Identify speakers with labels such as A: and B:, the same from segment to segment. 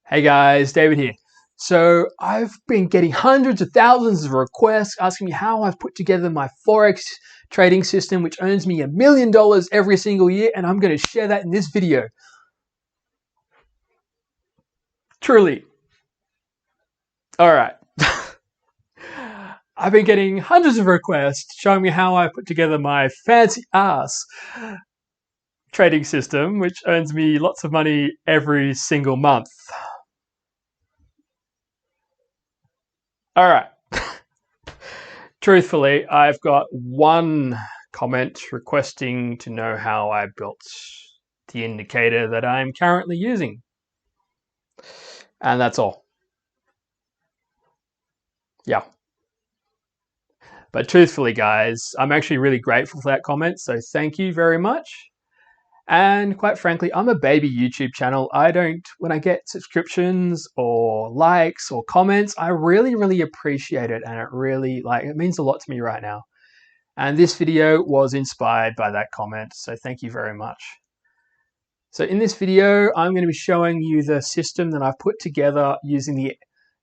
A: Hey guys, David here. So I've been getting hundreds of thousands of requests asking me how I've put together my Forex trading system, which earns me $1 million every single year, and I'm going to share that in this video. Truly. All right. I've been getting hundreds of requests showing me how I put together my fancy ass trading system, which earns me lots of money every single month. All right. Truthfully, I've got one comment requesting to know how I built the indicator that I'm currently using. And that's all. Yeah. But truthfully, guys, I'm actually really grateful for that comment. So thank you very much. And quite frankly, I'm a baby YouTube channel. When I get subscriptions or likes or comments, I really appreciate it. And it means a lot to me right now. And this video was inspired by that comment. So thank you very much. So in this video, I'm going to be showing you the system that I've put together using the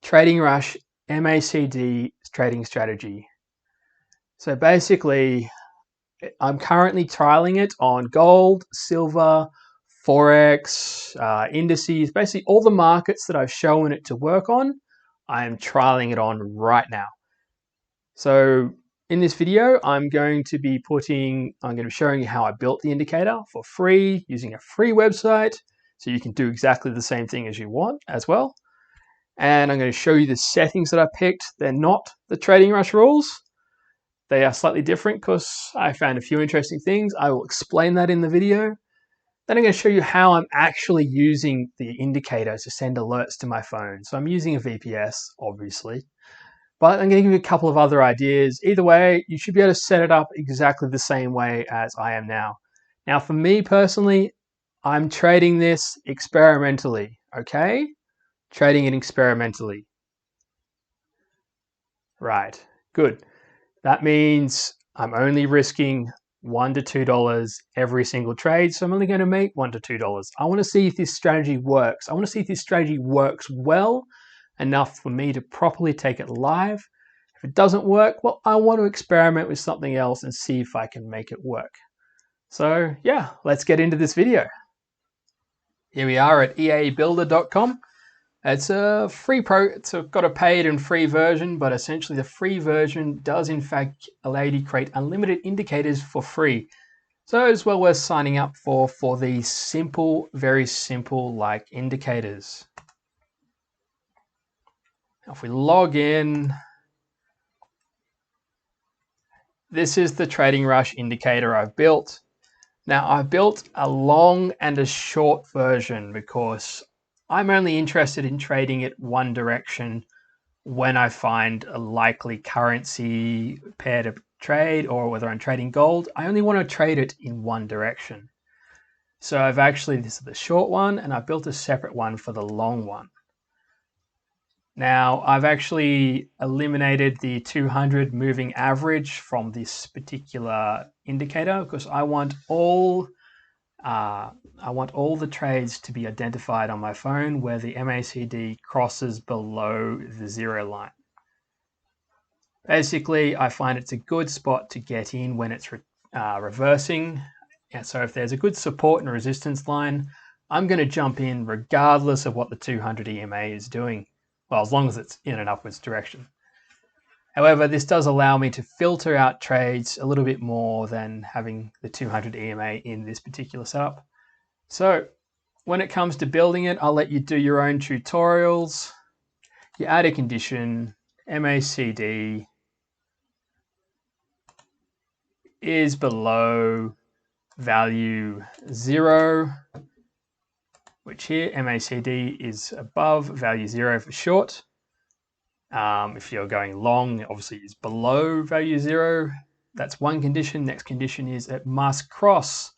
A: Trading Rush MACD trading strategy. So basically, I'm currently trialing it on gold, silver, Forex, indices, basically all the markets that I've shown it to work on, I am trialing it on right now. So in this video, I'm going to be showing you how I built the indicator for free using a free website. So you can do exactly the same thing as you want as well. And I'm going to show you the settings that I picked. They're not the Trading Rush rules. They are slightly different because I found a few interesting things. I will explain that in the video. Then I'm going to show you how I'm actually using the indicator to send alerts to my phone. So I'm using a VPS, obviously. But I'm going to give you a couple of other ideas. Either way, you should be able to set it up exactly the same way as I am now. Now, for me personally, I'm trading this experimentally, okay? Trading it experimentally. Right, good. That means I'm only risking $1 to $2 every single trade, so I'm only going to make $1 to $2. I want to see if this strategy works. I want to see if this strategy works well enough for me to properly take it live. If it doesn't work, well, I want to experiment with something else and see if I can make it work. So yeah, let's get into this video. Here we are at eabuilder.com. It's got a paid and free version, but essentially the free version does in fact allow you to create unlimited indicators for free. So it's well worth signing up for these simple, very simple like indicators. Now if we log in, this is the Trading Rush indicator I've built. Now I've built a long and a short version because I'm only interested in trading it one direction when I find a likely currency pair to trade, or whether I'm trading gold. I only want to trade it in one direction. So this is the short one, and I built a separate one for the long one. Now I've actually eliminated the 200 moving average from this particular indicator because I want all the trades to be identified on my phone where the MACD crosses below the zero line. Basically, I find it's a good spot to get in when it's reversing. And so if there's a good support and resistance line, I'm going to jump in regardless of what the 200 EMA is doing. Well, as long as it's in an upwards direction. However, this does allow me to filter out trades a little bit more than having the 200 EMA in this particular setup. So when it comes to building it, I'll let you do your own tutorials. You add a condition, MACD is below value 0, which here MACD is above value 0 for short. If you're going long, obviously it's below value 0. That's one condition. Next condition is it must crosses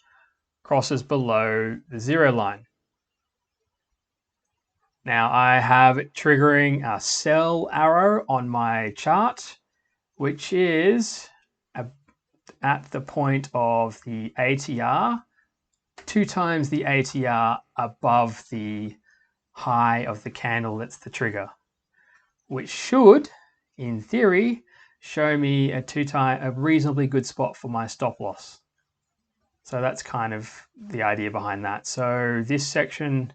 A: below the 0 line. Now I have it triggering a sell arrow on my chart, which is at the point of the ATR, 2 times the ATR above the high of the candle that's the trigger, which should, in theory, show me a reasonably good spot for my stop loss. So that's kind of the idea behind that. So this section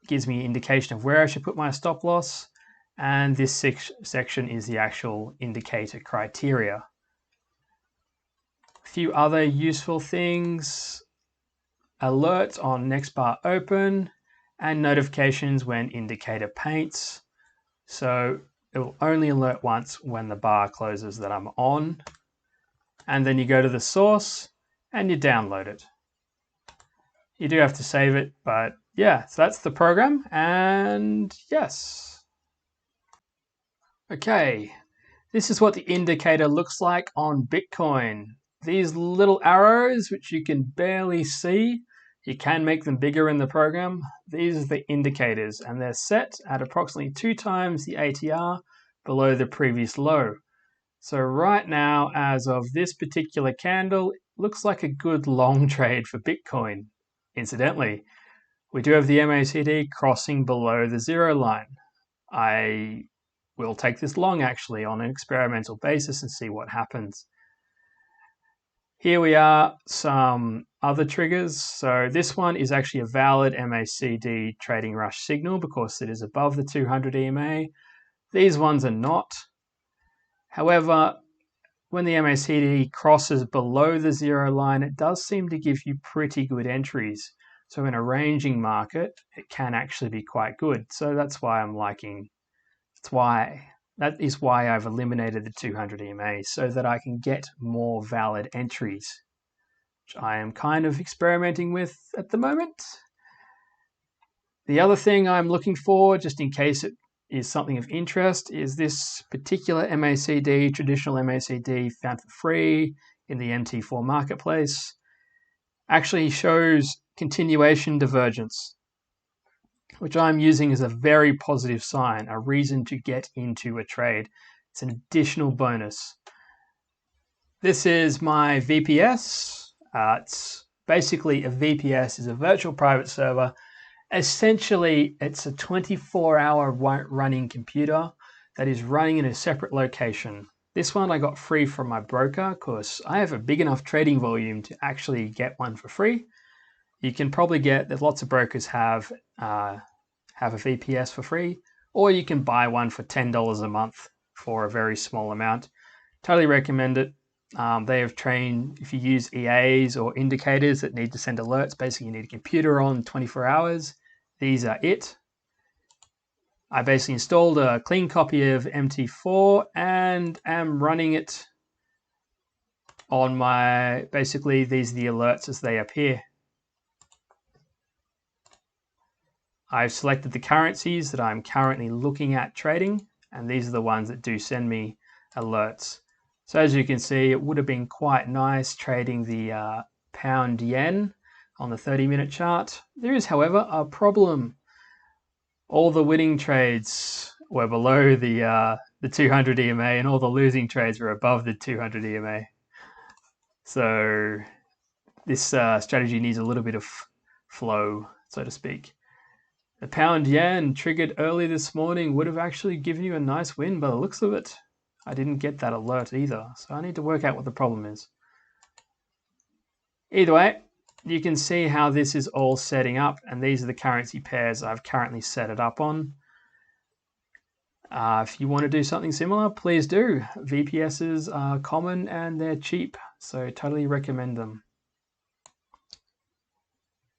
A: gives me an indication of where I should put my stop loss, and this section is the actual indicator criteria. A few other useful things: alerts on next bar open and notifications when indicator paints. So it will only alert once when the bar closes that I'm on. And then you go to the source and you download it. You do have to save it, but yeah, so that's the program, and yes. Okay, this is what the indicator looks like on Bitcoin. These little arrows, which you can barely see, you can make them bigger in the program. These are the indicators, and they're set at approximately 2 times the ATR below the previous low. So right now, as of this particular candle, it looks like a good long trade for Bitcoin. Incidentally, we do have the MACD crossing below the zero line. I will take this long actually on an experimental basis and see what happens. Here we are, some other triggers. So this one is actually a valid MACD trading rush signal because it is above the 200 EMA. These ones are not. However, when the MACD crosses below the zero line, it does seem to give you pretty good entries. So in a ranging market, it can actually be quite good. So that's why I'm liking, that is why I've eliminated the 200 EMA, so that I can get more valid entries, which I am kind of experimenting with at the moment. The other thing I'm looking for, just in case it is something of interest, is this particular MACD, traditional MACD found for free in the MT4 marketplace, actually shows continuation divergence, which I'm using as a very positive sign, a reason to get into a trade. It's an additional bonus. This is my VPS. It's basically a VPS is a virtual private server. Essentially, it's a 24-hour running computer that is running in a separate location. This one I got free from my broker because I have a big enough trading volume to actually get one for free. You can probably there's lots of brokers have a VPS for free, or you can buy one for $10 a month for a very small amount. Totally recommend it. They have trained, if you use EAs or indicators that need to send alerts, basically you need a computer on 24 hours. These are it. I basically installed a clean copy of MT4 and am running it on basically these are the alerts as they appear. I've selected the currencies that I'm currently looking at trading, and these are the ones that do send me alerts. So as you can see, it would have been quite nice trading the pound yen on the 30-minute chart. There is, however, a problem. All the winning trades were below the 200 EMA, and all the losing trades were above the 200 EMA. So this strategy needs a little bit of flow, so to speak. The pound yen triggered early this morning would have actually given you a nice win by the looks of it. I didn't get that alert either, so I need to work out what the problem is. Either way, you can see how this is all setting up, and these are the currency pairs I've currently set it up on. If you want to do something similar, please do. VPSs are common and they're cheap, so totally recommend them.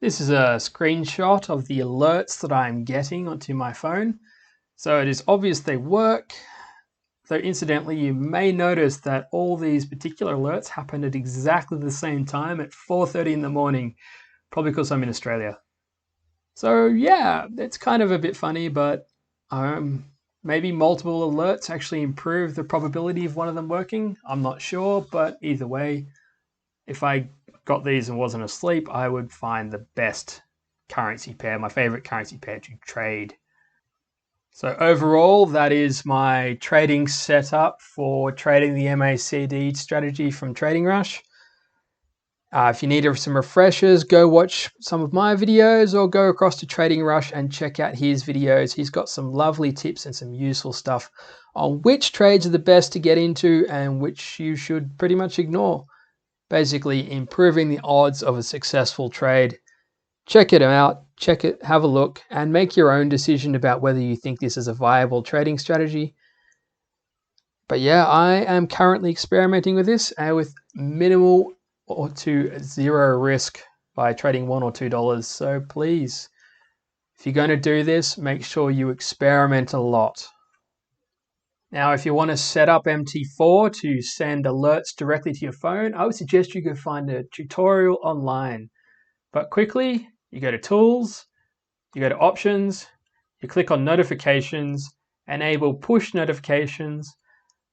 A: This is a screenshot of the alerts that I'm getting onto my phone. So it is obvious they work. Though incidentally, you may notice that all these particular alerts happen at exactly the same time at 4:30 in the morning, probably because I'm in Australia. So yeah, it's kind of a bit funny, but maybe multiple alerts actually improve the probability of one of them working. I'm not sure, but either way, if I got these and wasn't asleep, I would find the best currency pair, my favorite currency pair to trade. So overall, that is my trading setup for trading the MACD strategy from Trading Rush. If you need some refreshers, go watch some of my videos or go across to Trading Rush and check out his videos. He's got some lovely tips and some useful stuff on which trades are the best to get into and which you should pretty much ignore. Basically, improving the odds of a successful trade. Check it out, check it, have a look, and make your own decision about whether you think this is a viable trading strategy. But yeah, I am currently experimenting with this with minimal or to zero risk by trading $1 or $2. So please, if you're going to do this, make sure you experiment a lot. Now, if you want to set up MT4 to send alerts directly to your phone, I would suggest you go find a tutorial online. But quickly, you go to Tools, you go to Options, you click on Notifications, enable push notifications.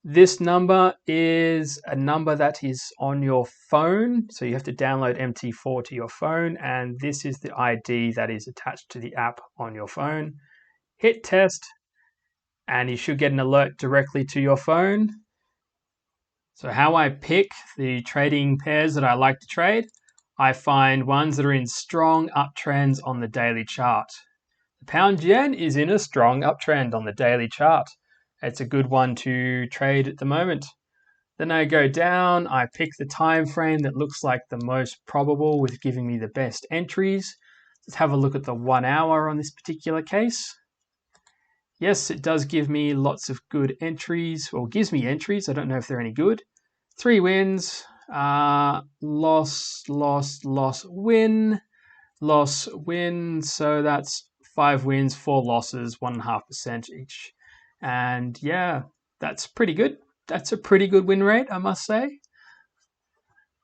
A: This number is a number that is on your phone, so you have to download MT4 to your phone, and this is the ID that is attached to the app on your phone. Hit test, and you should get an alert directly to your phone. So how I pick the trading pairs that I like to trade, I find ones that are in strong uptrends on the daily chart. The pound yen is in a strong uptrend on the daily chart. It's a good one to trade at the moment. Then I go down, I pick the time frame that looks like the most probable with giving me the best entries. Let's have a look at the 1 hour on this particular case. Yes, it does give me lots of good entries, or gives me entries. I don't know if they're any good. 3 wins, loss, loss, loss, win, loss, win. So that's 5 wins, 4 losses, 1.5% each. And yeah, that's pretty good. That's a pretty good win rate, I must say.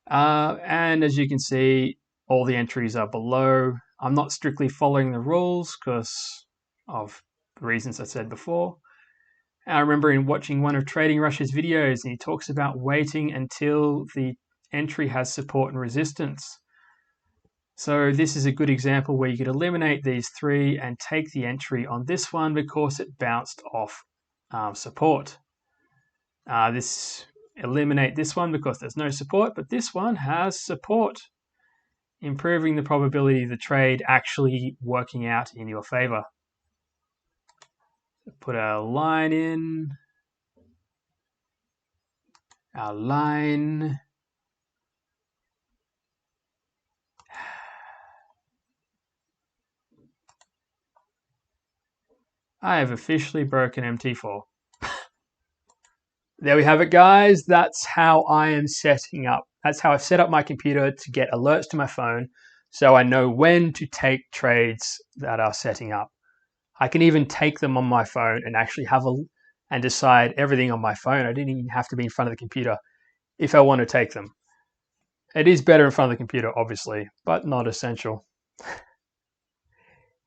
A: And as you can see, all the entries are below. I'm not strictly following the rules because of the reasons I said before. I remember in watching one of Trading Rush's videos, and he talks about waiting until the entry has support and resistance. So this is a good example where you could eliminate these 3 and take the entry on this one because it bounced off support. Eliminate this one because there's no support, but this one has support, improving the probability of the trade actually working out in your favor. Put a line in, our line. I have officially broken MT4. There we have it, guys. That's how I am setting up. That's how I've set up my computer to get alerts to my phone so I know when to take trades that are setting up. I can even take them on my phone and actually and decide everything on my phone. I didn't even have to be in front of the computer if I want to take them. It is better in front of the computer, obviously, but not essential.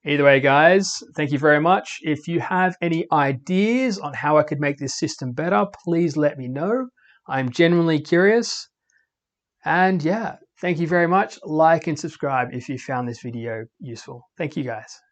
A: Either way, guys, thank you very much. If you have any ideas on how I could make this system better, please let me know. I'm genuinely curious. And yeah, thank you very much. Like and subscribe if you found this video useful. Thank you, guys.